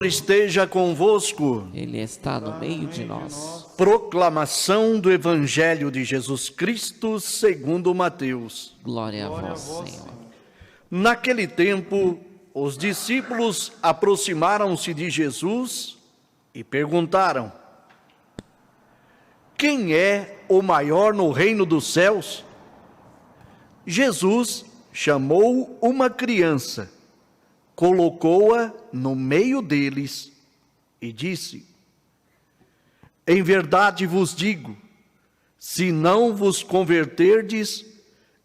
Esteja convosco. Ele está no meio de nós. Proclamação do Evangelho de Jesus Cristo segundo Mateus. Glória a vós, Senhor. Naquele tempo, os discípulos aproximaram-se de Jesus e perguntaram: quem é o maior no reino dos céus? Jesus chamou uma criança, colocou-a no meio deles e disse: em verdade vos digo, se não vos converterdes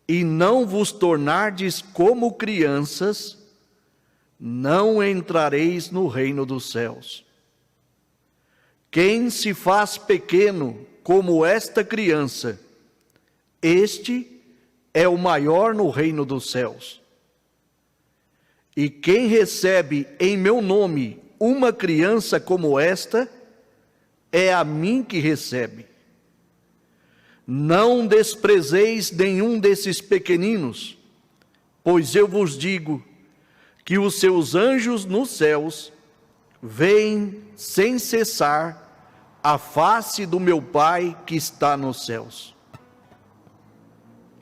e não vos tornardes como crianças, não entrareis no reino dos céus. Quem se faz pequeno como esta criança, este é o maior no reino dos céus. E quem recebe em meu nome uma criança como esta, é a mim que recebe. Não desprezeis nenhum desses pequeninos, pois eu vos digo que os seus anjos nos céus veem sem cessar a face do meu Pai que está nos céus.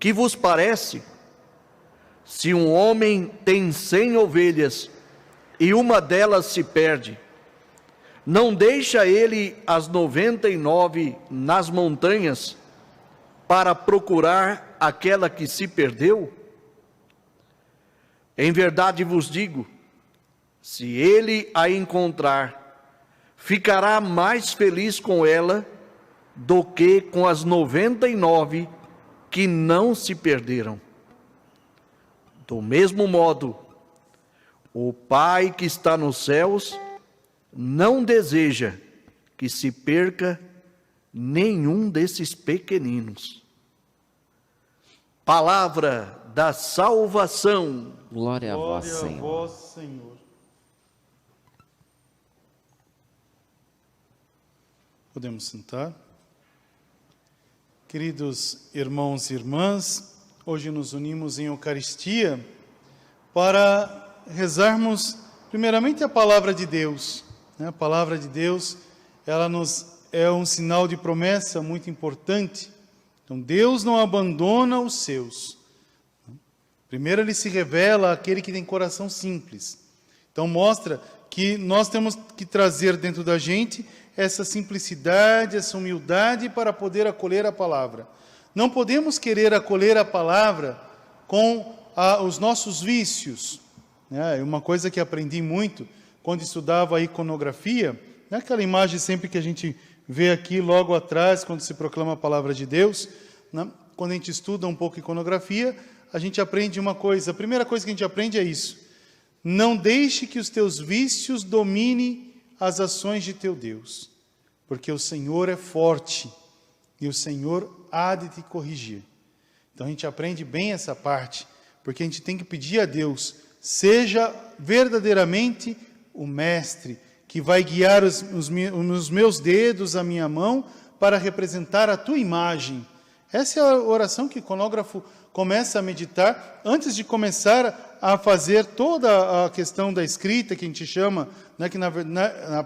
Que vos parece? Se um homem tem 100 ovelhas e uma delas se perde, não deixa ele as 99 nas montanhas para procurar aquela que se perdeu? Em verdade vos digo, se ele a encontrar, ficará mais feliz com ela do que com as 99 que não se perderam. Do mesmo modo, o Pai que está nos céus não deseja que se perca nenhum desses pequeninos. Palavra da salvação. Glória a vós, Senhor. Glória a vós, Senhor. Podemos sentar. Queridos irmãos e irmãs, hoje nos unimos em Eucaristia para rezarmos primeiramente a Palavra de Deus. A Palavra de Deus, ela nos é um sinal de promessa muito importante. Então, Deus não abandona os seus. Primeiro, Ele se revela àquele que tem coração simples. Então, mostra que nós temos que trazer dentro da gente essa simplicidade, essa humildade para poder acolher a Palavra. Não podemos querer acolher a Palavra com os nossos vícios. Uma coisa que aprendi muito quando estudava a iconografia, aquela imagem sempre que a gente vê aqui logo atrás, quando se proclama a Palavra de Deus, quando a gente estuda um pouco iconografia, a gente aprende uma coisa. A primeira coisa que a gente aprende é isso: não deixe que os teus vícios dominem as ações de teu Deus, porque o Senhor é forte e o Senhor há de te corrigir. Então a gente aprende bem essa parte, porque a gente tem que pedir a Deus: seja verdadeiramente o mestre que vai guiar os meus dedos, a minha mão, para representar a tua imagem. Essa é a oração que o iconógrafo começa a meditar antes de começar a fazer toda a questão da escrita, que a gente chama, que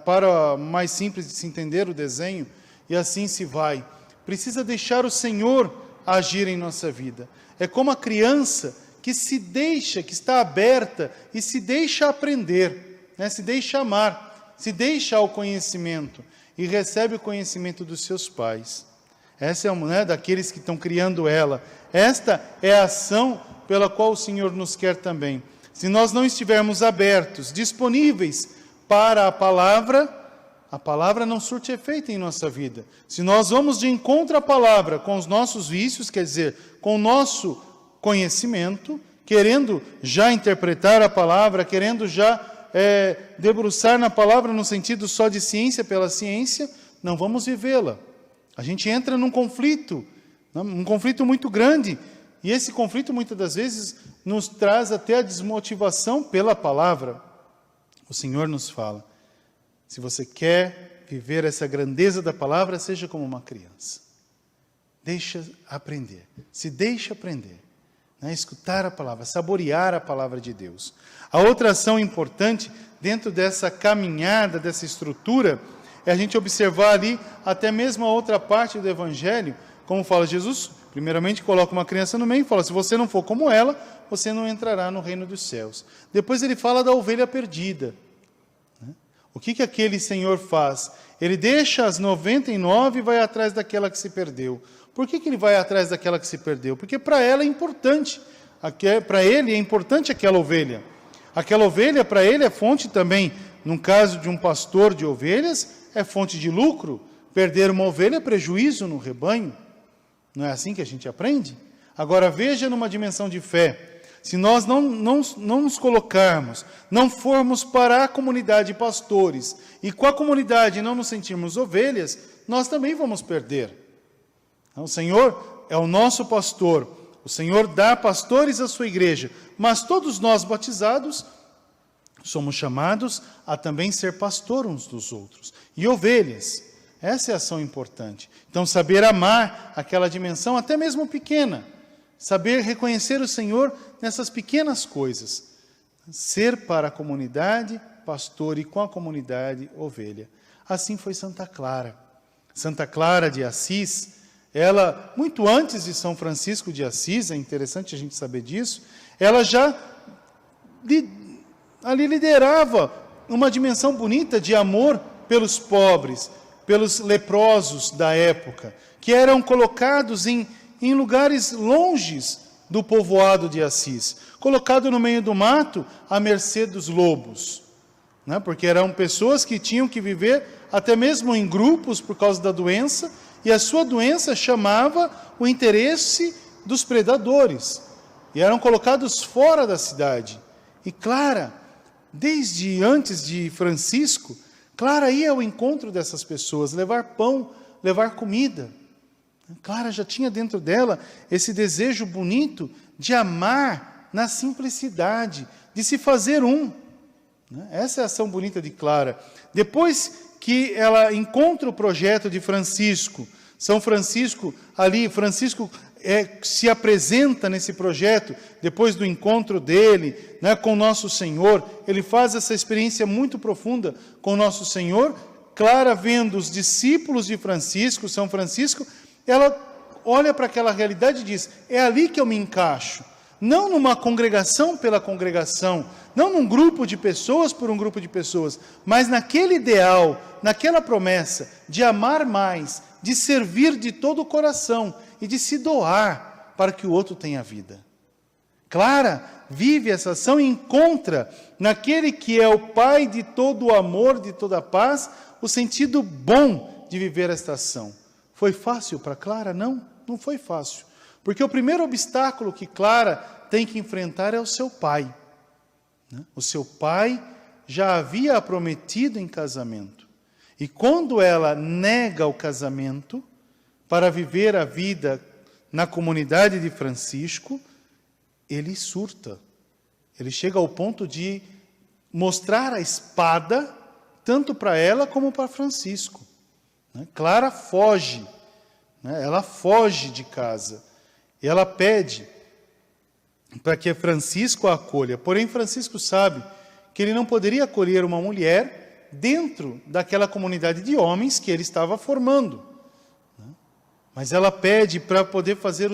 para mais simples de se entender o desenho, e assim se vai. Precisa deixar o Senhor agir em nossa vida. É como a criança que se deixa, que está aberta e se deixa aprender, se deixa amar, se deixa ao conhecimento e recebe o conhecimento dos seus pais. Essa é daqueles que estão criando ela. Esta é a ação pela qual o Senhor nos quer também. Se nós não estivermos abertos, disponíveis para a palavra não surte efeito em nossa vida. Se nós vamos de encontro à palavra com os nossos vícios, quer dizer, com o nosso conhecimento, querendo já interpretar a palavra, querendo já debruçar na palavra no sentido só de ciência pela ciência, não vamos vivê-la. A gente entra num conflito, um conflito muito grande, e esse conflito muitas das vezes nos traz até a desmotivação pela palavra. O Senhor nos fala: se você quer viver essa grandeza da palavra, seja como uma criança. Deixa aprender, se deixa aprender. Escutar a palavra, saborear a palavra de Deus. A outra ação importante dentro dessa caminhada, dessa estrutura, é a gente observar ali até mesmo a outra parte do Evangelho, como fala Jesus, primeiramente coloca uma criança no meio e fala, se você não for como ela, você não entrará no reino dos céus. Depois ele fala da ovelha perdida. O que aquele Senhor faz? Ele deixa as 99 e vai atrás daquela que se perdeu. Por que ele vai atrás daquela que se perdeu? Porque para ela é importante, para ele é importante aquela ovelha. Aquela ovelha para ele é fonte também, no caso de um pastor de ovelhas, é fonte de lucro. Perder uma ovelha é prejuízo no rebanho. Não é assim que a gente aprende? Agora veja numa dimensão de fé. Se nós não nos colocarmos, não formos para a comunidade pastores, e com a comunidade não nos sentirmos ovelhas, nós também vamos perder. Então, o Senhor é o nosso pastor, o Senhor dá pastores à sua igreja, mas todos nós batizados somos chamados a também ser pastor uns dos outros. E ovelhas, essa é a ação importante. Então, saber amar aquela dimensão, até mesmo pequena, saber reconhecer o Senhor nessas pequenas coisas. Ser para a comunidade, pastor, e com a comunidade, ovelha. Assim foi Santa Clara. Santa Clara de Assis, ela, muito antes de São Francisco de Assis, é interessante a gente saber disso, ela já ali liderava uma dimensão bonita de amor pelos pobres, pelos leprosos da época, que eram colocados em lugares longes do povoado de Assis, colocado no meio do mato, à mercê dos lobos, né? Porque eram pessoas que tinham que viver até mesmo em grupos por causa da doença, e a sua doença chamava o interesse dos predadores, e eram colocados fora da cidade. E Clara, desde antes de Francisco, Clara ia ao encontro dessas pessoas, levar pão, levar comida. Clara já tinha dentro dela esse desejo bonito de amar na simplicidade, de se fazer um. Essa é a ação bonita de Clara. Depois que ela encontra o projeto de Francisco, São Francisco ali, Francisco se apresenta nesse projeto, depois do encontro dele, né, com Nosso Senhor, ele faz essa experiência muito profunda com Nosso Senhor. Clara, vendo os discípulos de Francisco, São Francisco, ela olha para aquela realidade e diz, é ali que eu me encaixo, não numa congregação pela congregação, não num grupo de pessoas por um grupo de pessoas, mas naquele ideal, naquela promessa de amar mais, de servir de todo o coração e de se doar para que o outro tenha vida. Clara vive essa ação e encontra naquele que é o Pai de todo o amor, de toda a paz, o sentido bom de viver esta ação. Foi fácil para Clara? Não, não foi fácil. Porque o primeiro obstáculo que Clara tem que enfrentar é o seu pai. O seu pai já havia a prometido em casamento. E quando ela nega o casamento para viver a vida na comunidade de Francisco, ele surta. Ele chega ao ponto de mostrar a espada, tanto para ela como para Francisco. Clara foge, ela foge de casa, e ela pede para que Francisco a acolha. Porém, Francisco sabe que ele não poderia acolher uma mulher dentro daquela comunidade de homens que ele estava formando. Mas ela pede para poder fazer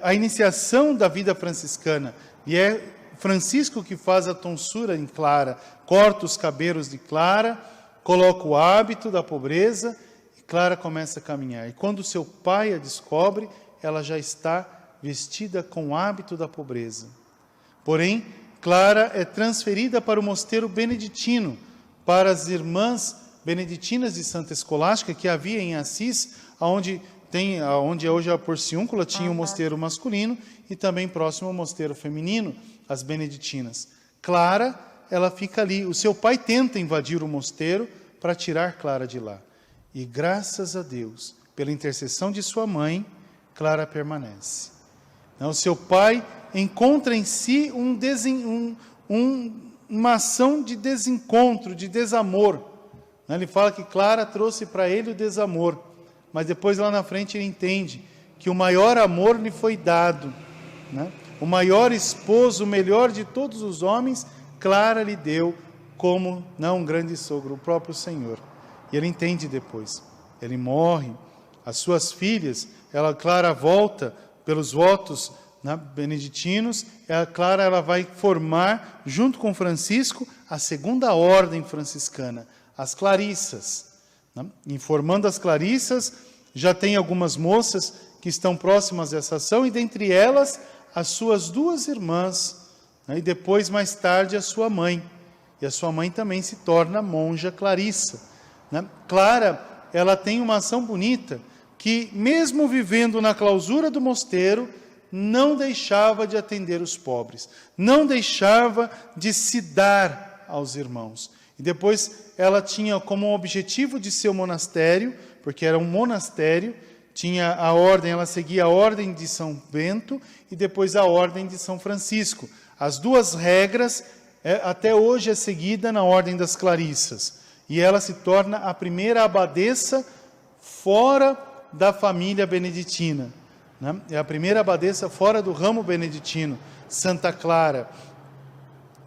a iniciação da vida franciscana, e é Francisco que faz a tonsura em Clara, corta os cabelos de Clara, coloca o hábito da pobreza, e Clara começa a caminhar. E quando seu pai a descobre, ela já está vestida com o hábito da pobreza. Porém, Clara é transferida para o mosteiro beneditino, para as irmãs beneditinas de Santa Escolástica, que havia em Assis, onde hoje a Porciúncula tinha o mosteiro masculino, e também próximo ao mosteiro feminino, as beneditinas. Clara, ela fica ali. O seu pai tenta invadir o mosteiro para tirar Clara de lá. E graças a Deus, pela intercessão de sua mãe, Clara permanece. O seu pai encontra em si uma ação de desencontro, de desamor. Ele fala que Clara trouxe para ele o desamor, mas depois lá na frente ele entende que o maior amor lhe foi dado, o maior esposo, o melhor de todos os homens, Clara lhe deu como não um grande sogro, o próprio Senhor. E ele entende depois. Ele morre, as suas filhas, Clara volta pelos votos beneditinos, Clara ela vai formar, junto com Francisco, a segunda ordem franciscana, as Clarissas. Informando as Clarissas, já tem algumas moças que estão próximas dessa ação, e dentre elas, as suas duas irmãs, e depois, mais tarde, a sua mãe. E a sua mãe também se torna monja Clarissa. Clara, ela tem uma ação bonita, que mesmo vivendo na clausura do mosteiro, não deixava de atender os pobres, não deixava de se dar aos irmãos. E depois ela tinha como objetivo de seu monastério, porque era um monastério, tinha a ordem, ela seguia a ordem de São Bento e depois a ordem de São Francisco. As duas regras, até hoje é seguida na ordem das Clarissas. E ela se torna a primeira abadesa fora da família beneditina. É a primeira abadesa fora do ramo beneditino, Santa Clara.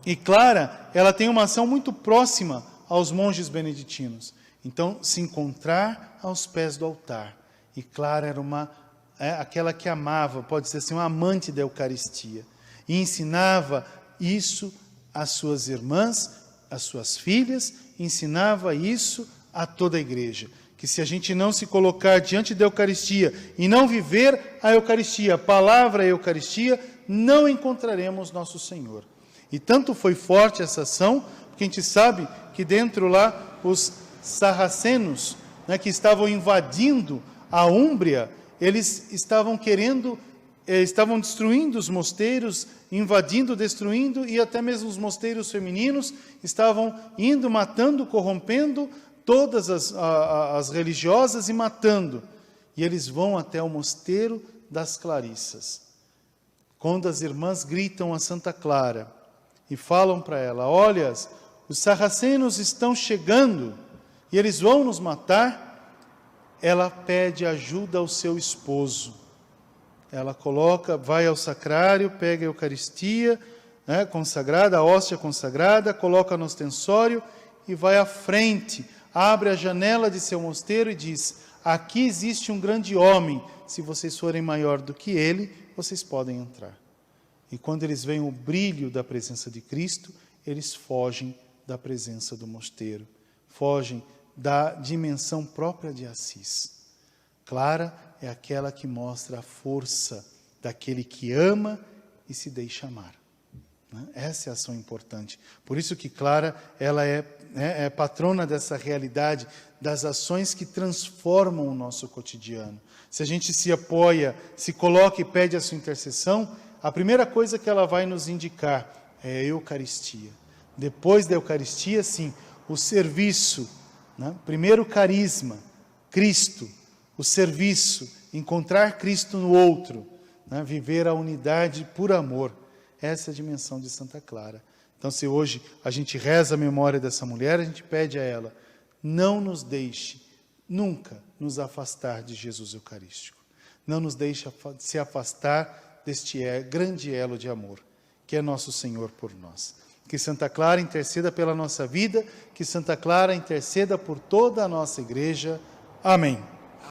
E Clara, ela tem uma ação muito próxima aos monges beneditinos. Então, se encontrar aos pés do altar. E Clara era aquela que amava, pode ser assim, uma amante da Eucaristia. E ensinava isso às suas irmãs, às suas filhas, ensinava isso a toda a igreja. Que se a gente não se colocar diante da Eucaristia e não viver a Eucaristia, a palavra Eucaristia, não encontraremos nosso Senhor. E tanto foi forte essa ação, porque a gente sabe que dentro lá, os sarracenos, que estavam invadindo a Úmbria, eles estavam estavam destruindo os mosteiros, invadindo, destruindo, e até mesmo os mosteiros femininos estavam indo, matando, corrompendo todas as religiosas e matando. E eles vão até o mosteiro das Clarissas. Quando as irmãs gritam a Santa Clara e falam para ela: olha, os sarracenos estão chegando e eles vão nos matar, ela pede ajuda ao seu esposo. Ela vai ao sacrário, pega a Eucaristia consagrada, a hóstia consagrada, coloca no ostensório e vai à frente, abre a janela de seu mosteiro e diz: aqui existe um grande homem, se vocês forem maior do que ele, vocês podem entrar. E quando eles veem o brilho da presença de Cristo, eles fogem da presença do mosteiro, fogem da dimensão própria de Assis. Clara é aquela que mostra a força daquele que ama e se deixa amar. Essa é a ação importante. Por isso que Clara, ela é patrona dessa realidade, das ações que transformam o nosso cotidiano. Se a gente se apoia, se coloca e pede a sua intercessão, a primeira coisa que ela vai nos indicar é a Eucaristia. Depois da Eucaristia, sim, o serviço. Primeiro o carisma, Cristo, o serviço, encontrar Cristo no outro, viver a unidade por amor. Essa é a dimensão de Santa Clara. Então, se hoje a gente reza a memória dessa mulher, a gente pede a ela: não nos deixe nunca nos afastar de Jesus Eucarístico. Não nos deixe se afastar deste grande elo de amor, que é nosso Senhor por nós. Que Santa Clara interceda pela nossa vida, que Santa Clara interceda por toda a nossa igreja. Amém.